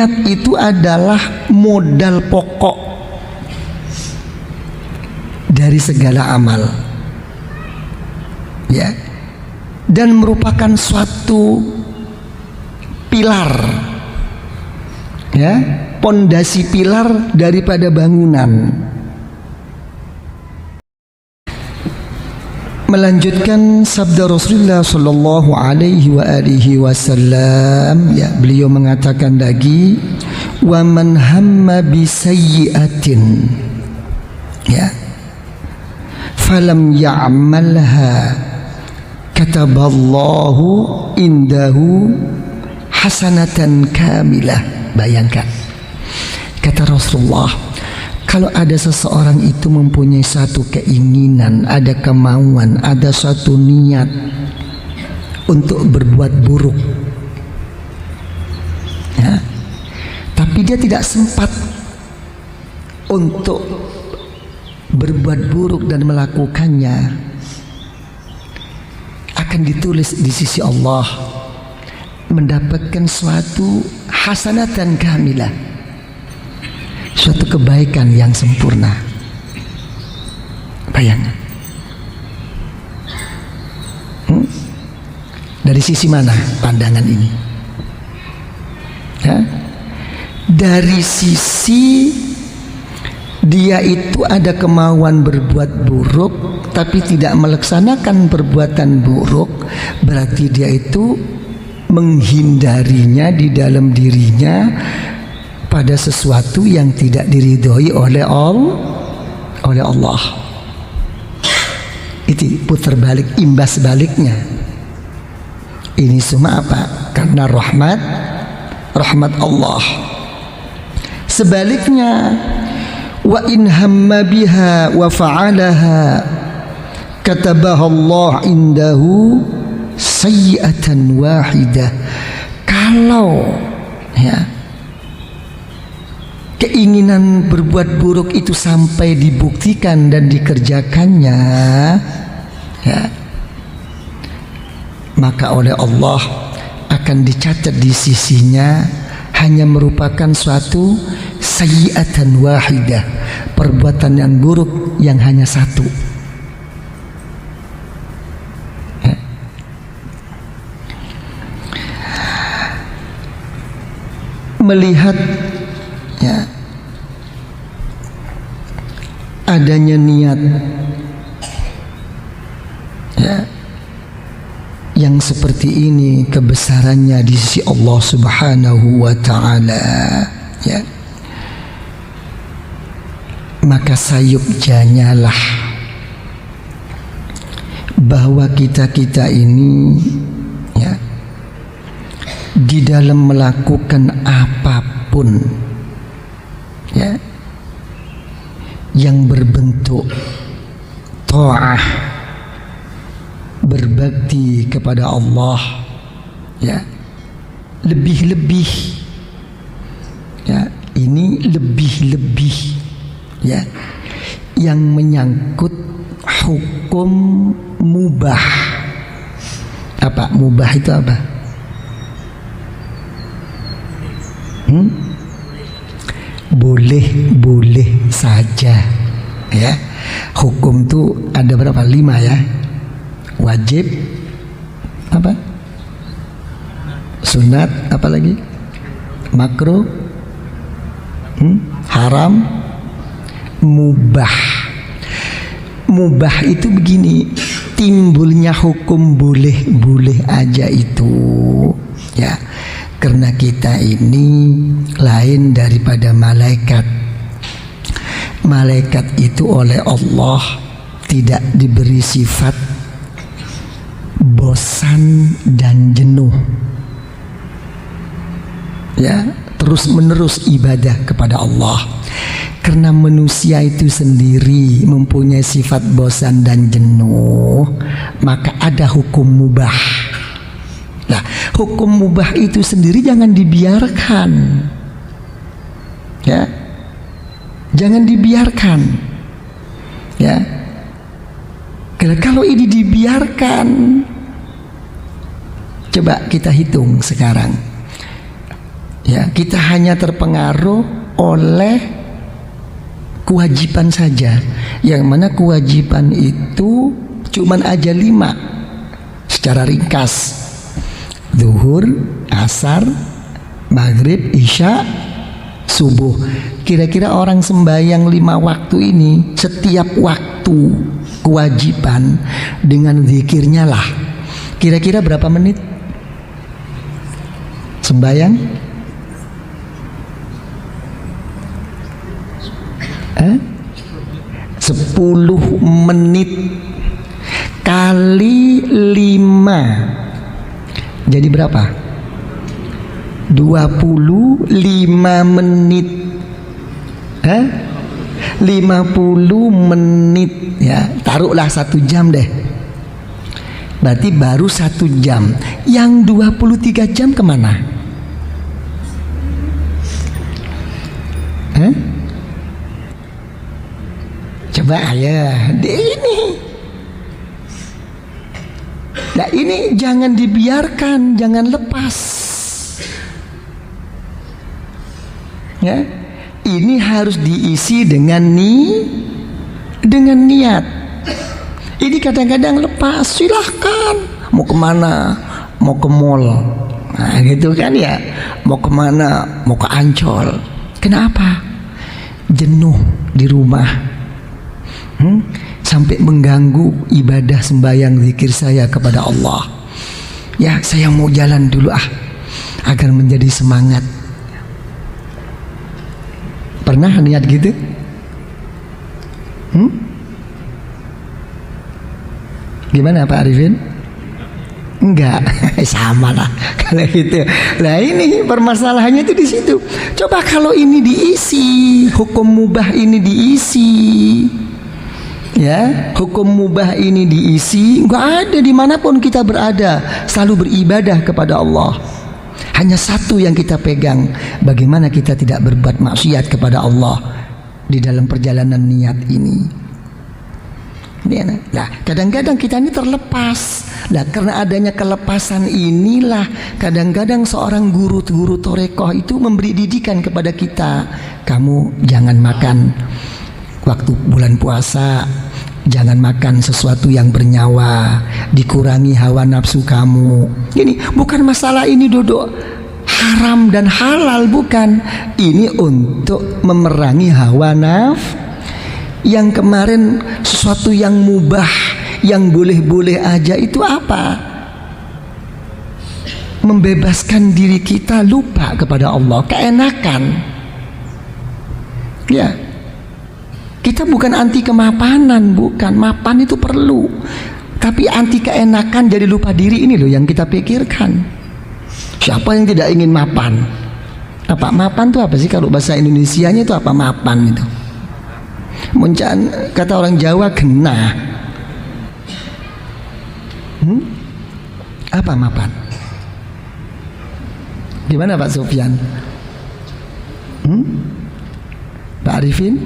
niat itu adalah modal pokok dari segala amal, ya, dan merupakan suatu pilar, ya, pondasi pilar daripada bangunan. Melanjutkan sabda Rasulullah sallallahu alaihi wa alihi wasallam, ya, beliau mengatakan lagi, wa man hamma bi sayyi'atin, ya, falam ya'malha kataballahu indahu hasanatan kamilah. Bayangkan, kata Rasulullah, kalau ada seseorang itu mempunyai satu keinginan, ada kemauan, ada satu niat untuk berbuat buruk, ya, tapi dia tidak sempat untuk berbuat buruk dan melakukannya, akan ditulis di sisi Allah mendapatkan suatu hasanatan kamilah, suatu kebaikan yang sempurna. Bayangkan, dari sisi mana pandangan ini, ya? Dari sisi dia itu ada kemauan berbuat buruk tapi tidak melaksanakan perbuatan buruk, berarti dia itu menghindarinya di dalam dirinya pada sesuatu yang tidak diridhoi oleh Allah. Itu putar balik, imbas baliknya. Ini semua apa? Karena rahmat Allah. Sebaliknya, wa in hamma biha wa fa'alaha katabaha Allah indahu sayyi'atan wahidah. Kalau, ya, keinginan berbuat buruk itu sampai dibuktikan dan dikerjakannya, ya, maka oleh Allah akan dicatat di sisinya hanya merupakan suatu sayyi'atan wahidah, perbuatan yang buruk yang hanya satu, ya. Melihat, ya, adanya niat, ya, yang seperti ini, kebesarannya di sisi Allah Subhanahu wa ta'ala, ya, maka sayukjanyalah bahwa kita ini, ya, di dalam melakukan apapun, ya, yang berbentuk ta'ah, berbakti kepada Allah, ya, lebih-lebih, ya, ini lebih-lebih, ya, yang menyangkut hukum mubah. Apa mubah itu apa? Boleh saja, ya. Hukum itu ada berapa? 5, ya. Wajib, apa? Sunat, apa lagi? Makruh, haram, mubah. Mubah itu begini, timbulnya hukum boleh aja itu, ya, karena kita ini lain daripada malaikat. Malaikat itu oleh Allah tidak diberi sifat bosan dan jenuh, ya, terus menerus ibadah kepada Allah. Karena manusia itu sendiri mempunyai sifat bosan dan jenuh, maka ada hukum mubah. Nah, hukum mubah itu sendiri jangan dibiarkan, ya, jangan dibiarkan, ya. Kalau ini dibiarkan, coba kita hitung sekarang. Ya, kita hanya terpengaruh oleh kewajiban saja, yang mana kewajiban itu cuman aja 5 secara ringkas: zuhur, asar, maghrib, isya, subuh. Kira-kira orang sembahyang 5 waktu ini, setiap waktu kewajiban dengan zikirnya lah, kira-kira berapa menit sembahyang? 10 menit kali 5 jadi berapa? 25 menit. 50 menit ya, taruhlah 1 jam deh. Berarti baru 1 jam. Yang 23 jam kemana? Coba ya, ini. Nah ini jangan dibiarkan, jangan lepas. Ya, ini harus diisi dengan niat. Ini kadang-kadang lepas, silahkan. Mau kemana? Mau ke mall. Nah gitu kan ya. Mau kemana? Mau ke Ancol. Kenapa? Jenuh di rumah. Sampai mengganggu ibadah sembahyang zikir saya kepada Allah. Ya, saya mau jalan dulu agar menjadi semangat. Pernah niat gitu? Gimana Pak Arifin? Enggak, sama lah kalau gitu. Nah ini permasalahannya itu di situ. Coba kalau ini diisi, hukum mubah ini diisi. Ya, hukum mubah ini diisi, nggak ada dimanapun kita berada, selalu beribadah kepada Allah. Hanya satu yang kita pegang, bagaimana kita tidak berbuat maksiat kepada Allah di dalam perjalanan niat ini. Nah, kadang-kadang kita ini terlepas. Nah, karena adanya kelepasan inilah kadang-kadang seorang guru torekoh itu memberi didikan kepada kita. Kamu jangan makan waktu bulan puasa, jangan makan sesuatu yang bernyawa, dikurangi hawa nafsu kamu. Ini bukan masalah ini duduk haram dan halal, bukan. Ini untuk memerangi hawa nafsu. Yang kemarin sesuatu yang mubah, yang boleh-boleh aja, itu apa? Membebaskan diri kita lupa kepada Allah, keenakan. Ya, kita bukan anti kemapanan, bukan. Mapan itu perlu, tapi anti keenakan jadi lupa diri ini loh yang kita pikirkan. Siapa yang tidak ingin mapan? Apa mapan itu apa sih kalau bahasa Indonesianya itu apa mapan itu? Muncan, kata orang Jawa genah. Apa mapan? Gimana Pak Sofyan? Pak Arifin?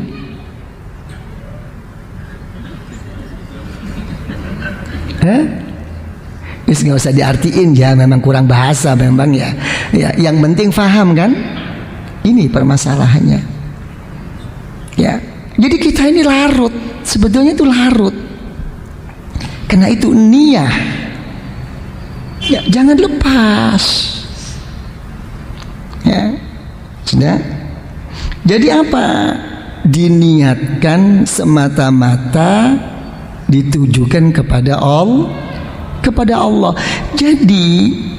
Wis nggak usah diartiin ya, memang kurang bahasa memang ya. Ya, yang penting paham kan? Ini permasalahannya. Ya, jadi kita ini larut, sebetulnya itu larut. Karena itu niyah. Ya, jangan lepas. Ya, sudah. Jadi apa? Diniatkan semata-mata ditujukan kepada Allah. Jadi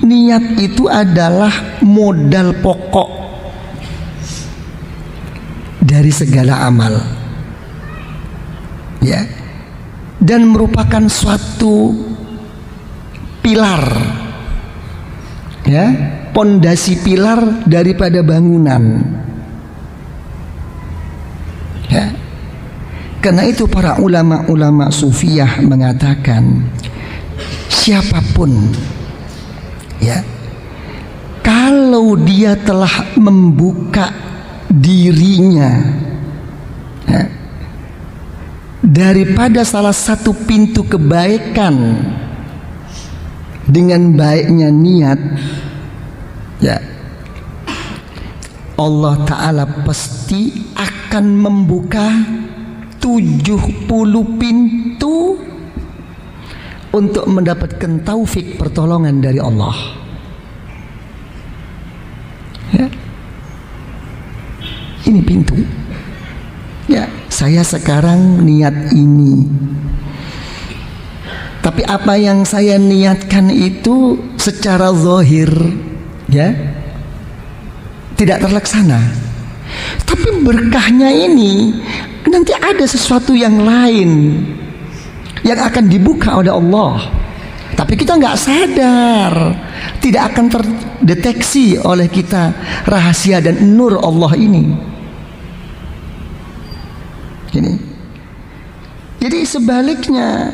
niat itu adalah modal pokok dari segala amal, ya, dan merupakan suatu pilar, ya, pondasi pilar daripada bangunan. Ya. Karena itu para ulama sufiyah mengatakan, siapapun, ya, kalau dia telah membuka dirinya, ya, daripada salah satu pintu kebaikan dengan baiknya niat, ya, Allah Ta'ala pasti akan membuka 70 pintu untuk mendapatkan taufik pertolongan dari Allah. Ya. Ini pintu. Ya, saya sekarang niat ini. Tapi apa yang saya niatkan itu secara zahir, ya, tidak terlaksana. Tapi berkahnya ini nanti ada sesuatu yang lain yang akan dibuka oleh Allah. Tapi kita nggak sadar, tidak akan terdeteksi oleh kita rahasia dan nur Allah ini. Gini. Jadi sebaliknya,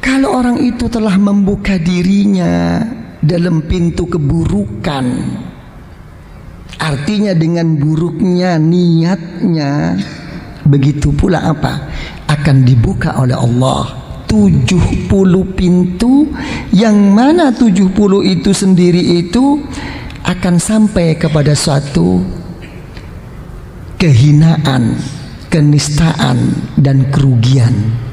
kalau orang itu telah membuka dirinya dalam pintu keburukan, artinya dengan buruknya niatnya, begitu pula apa? Akan dibuka oleh Allah 70 pintu, yang mana 70 itu sendiri itu akan sampai kepada suatu kehinaan, kenistaan dan kerugian.